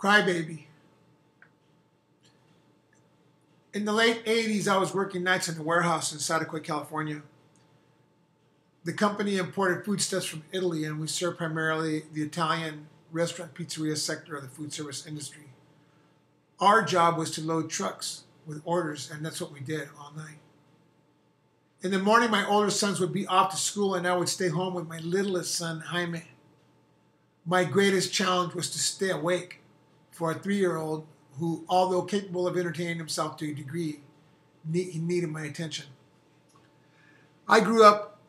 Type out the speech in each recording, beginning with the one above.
Crybaby. In the late 80s, I was working nights in a warehouse in Santa California. The company imported foodstuffs from Italy, and we served primarily the Italian restaurant pizzeria sector of the food service industry. Our job was to load trucks with orders, and that's what we did all night. In the morning, my older sons would be off to school, and I would stay home with my littlest son, Jaime. My greatest challenge was to stay awake for a 3-year-old who, although capable of entertaining himself to a degree, he needed my attention. I grew up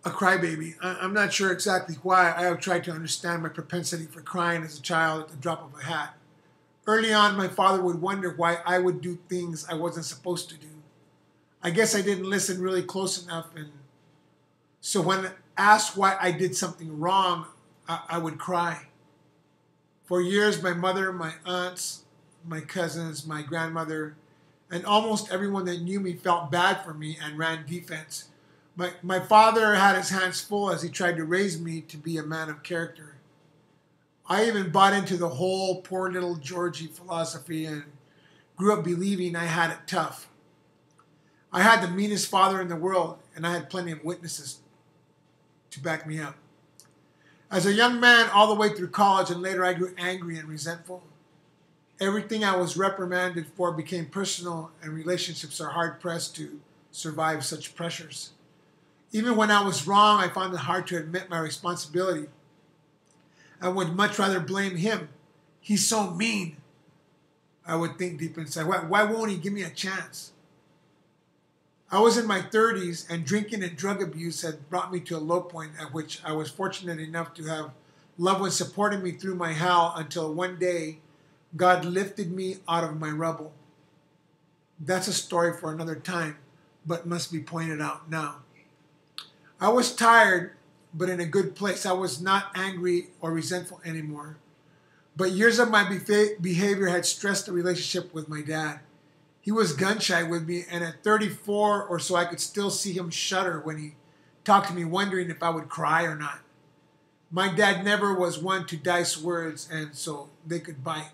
a crybaby. I'm not sure exactly why. I have tried to understand my propensity for crying as a child at the drop of a hat. Early on, my father would wonder why I would do things I wasn't supposed to do. I guess I didn't listen really close enough, and so when asked why I did something wrong, I would cry. For years, my mother, my aunts, my cousins, my grandmother, and almost everyone that knew me felt bad for me and ran defense. My father had his hands full as he tried to raise me to be a man of character. I even bought into the whole poor little Georgie philosophy and grew up believing I had it tough. I had the meanest father in the world, and I had plenty of witnesses to back me up. As a young man, all the way through college and later, I grew angry and resentful. Everything I was reprimanded for became personal, and relationships are hard-pressed to survive such pressures. Even when I was wrong, I found it hard to admit my responsibility. I would much rather blame him. He's so mean, I would think deep inside. Why won't he give me a chance? I was in my 30s, and drinking and drug abuse had brought me to a low point at which I was fortunate enough to have loved ones supporting me through my hell until one day God lifted me out of my rubble. That's a story for another time, but must be pointed out now. I was tired, but in a good place. I was not angry or resentful anymore. But years of my behavior had stressed the relationship with my dad. He was gun-shy with me, and at 34 or so, I could still see him shudder when he talked to me, wondering if I would cry or not. My dad never was one to dice words, and so they could bite.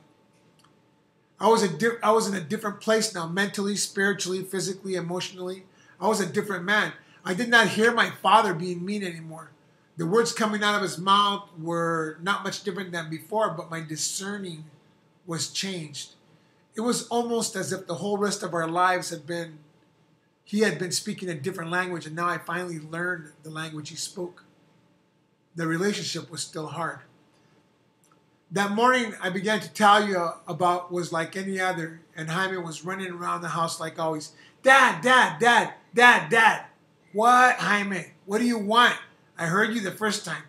I was in a different place now, mentally, spiritually, physically, emotionally. I was a different man. I did not hear my father being mean anymore. The words coming out of his mouth were not much different than before, but my discerning was changed. It was almost as if the whole rest of our lives he had been speaking a different language, and now I finally learned the language he spoke. The relationship was still hard. That morning I began to tell you about was like any other, and Jaime was running around the house like always. Dad, Dad, Dad, Dad, Dad. What, Jaime? What do you want? I heard you the first time.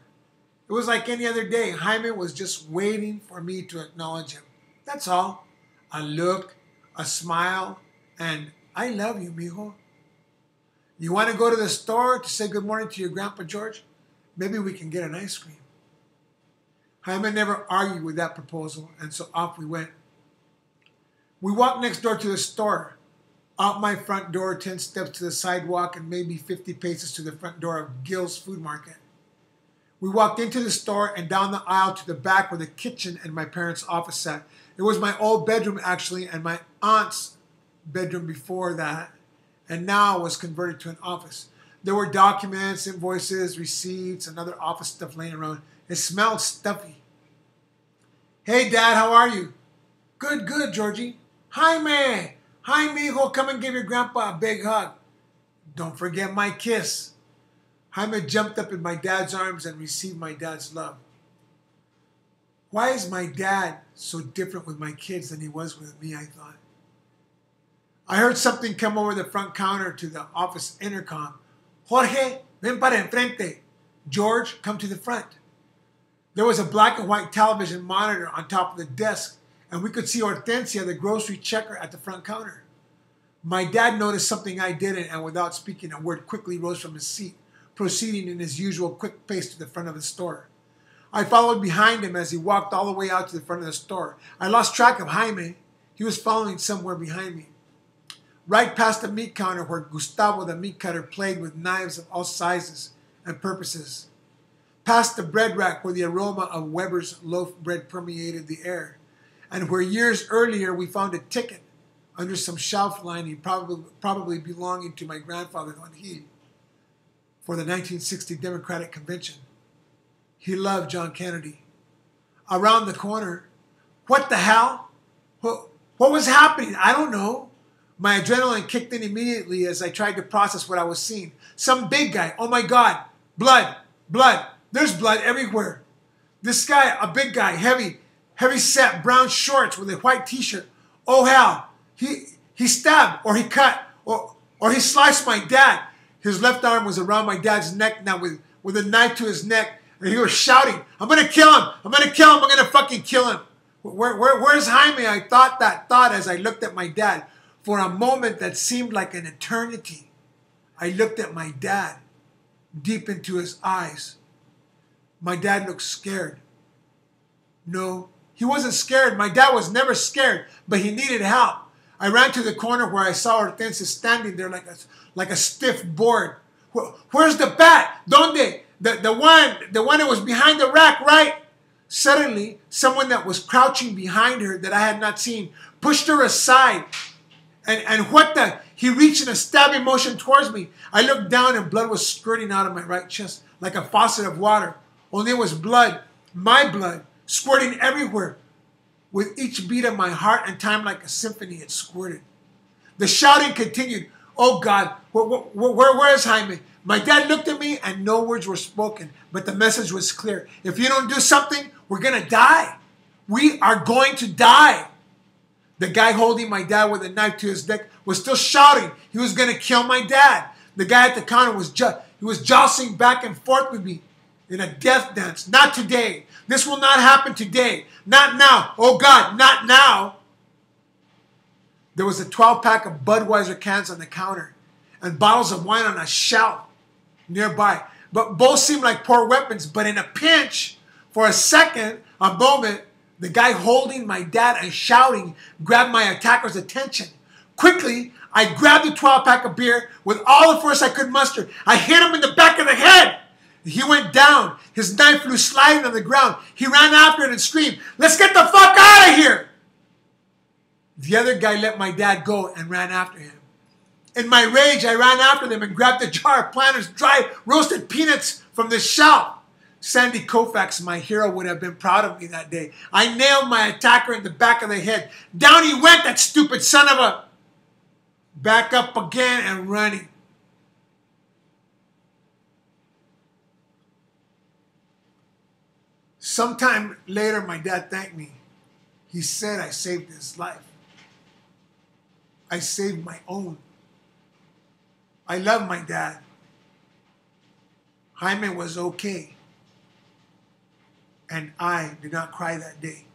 It was like any other day. Jaime was just waiting for me to acknowledge him. That's all. A look, a smile, and I love you, mijo. You want to go to the store to say good morning to your Grandpa George? Maybe we can get an ice cream. Jaime never argued with that proposal, and so off we went. We walked next door to the store. Out my front door, 10 steps to the sidewalk, and maybe 50 paces to the front door of Gill's Food Market. We walked into the store and down the aisle to the back where the kitchen and my parents' office sat. It was my old bedroom, actually, and my aunt's bedroom before that, and now was converted to an office. There were documents, invoices, receipts, and other office stuff laying around. It smelled stuffy. Hey, Dad, how are you? Good, good, Georgie. Jaime! Hi, mijo, come and give your grandpa a big hug. Don't forget my kiss. Jaime jumped up in my dad's arms and received my dad's love. Why is my dad so different with my kids than he was with me, I thought. I heard something come over the front counter to the office intercom. Jorge, ven para enfrente. George, come to the front. There was a black and white television monitor on top of the desk, and we could see Hortensia, the grocery checker, at the front counter. My dad noticed something I didn't, and without speaking a word, quickly rose from his seat, proceeding in his usual quick pace to the front of the store. I followed behind him as he walked all the way out to the front of the store. I lost track of Jaime. He was following somewhere behind me. Right past the meat counter where Gustavo, the meat cutter, played with knives of all sizes and purposes. Past the bread rack where the aroma of Weber's loaf bread permeated the air. and where years earlier we found a ticket under some shelf lining, probably belonging to my grandfather Juan Gil, for the 1960 Democratic Convention. He loved John Kennedy. Around the corner, what the hell? What was happening? I don't know. My adrenaline kicked in immediately as I tried to process what I was seeing. Some big guy. Oh my God. Blood. Blood. There's blood everywhere. This guy, a big guy, heavy set, brown shorts with a white t-shirt. Oh hell. He stabbed or he cut or he sliced my dad. His left arm was around my dad's neck now with a knife to his neck. And he was shouting, I'm going to kill him. I'm going to kill him. I'm going to fucking kill him. Where's Jaime? I thought that thought as I looked at my dad. For a moment that seemed like an eternity, I looked at my dad deep into his eyes. My dad looked scared. No, he wasn't scared. My dad was never scared, but he needed help. I ran to the corner where I saw Hortensia standing there like a stiff board. Where's the bat? Donde? The one that was behind the rack, right? Suddenly, someone that was crouching behind her that I had not seen pushed her aside. And what the? He reached in a stabbing motion towards me. I looked down and blood was squirting out of my right chest like a faucet of water. Only it was blood, my blood, squirting everywhere. With each beat of my heart and time like a symphony, it squirted. The shouting continued. Oh God, where is Jaime? My dad looked at me and no words were spoken, but the message was clear. If you don't do something, we're going to die. We are going to die. The guy holding my dad with a knife to his neck was still shouting. He was going to kill my dad. The guy at the counter was jostling back and forth with me in a death dance. Not today. This will not happen today. Not now. Oh God, not now. There was a 12-pack of Budweiser cans on the counter and bottles of wine on a shelf nearby. But both seemed like poor weapons. But in a pinch, for a second, a moment, the guy holding my dad and shouting grabbed my attacker's attention. Quickly, I grabbed the 12-pack of beer with all the force I could muster. I hit him in the back of the head. He went down. His knife flew sliding on the ground. He ran after it and screamed, "Let's get the fuck out of here!" The other guy let my dad go and ran after him. In my rage, I ran after them and grabbed a jar of Planters dry roasted peanuts from the shelf. Sandy Koufax, my hero, would have been proud of me that day. I nailed my attacker in the back of the head. Down he went, that stupid son of a... Back up again and running. Sometime later, my dad thanked me. He said I saved his life. I saved my own. I love my dad. Jaime was okay. And I did not cry that day.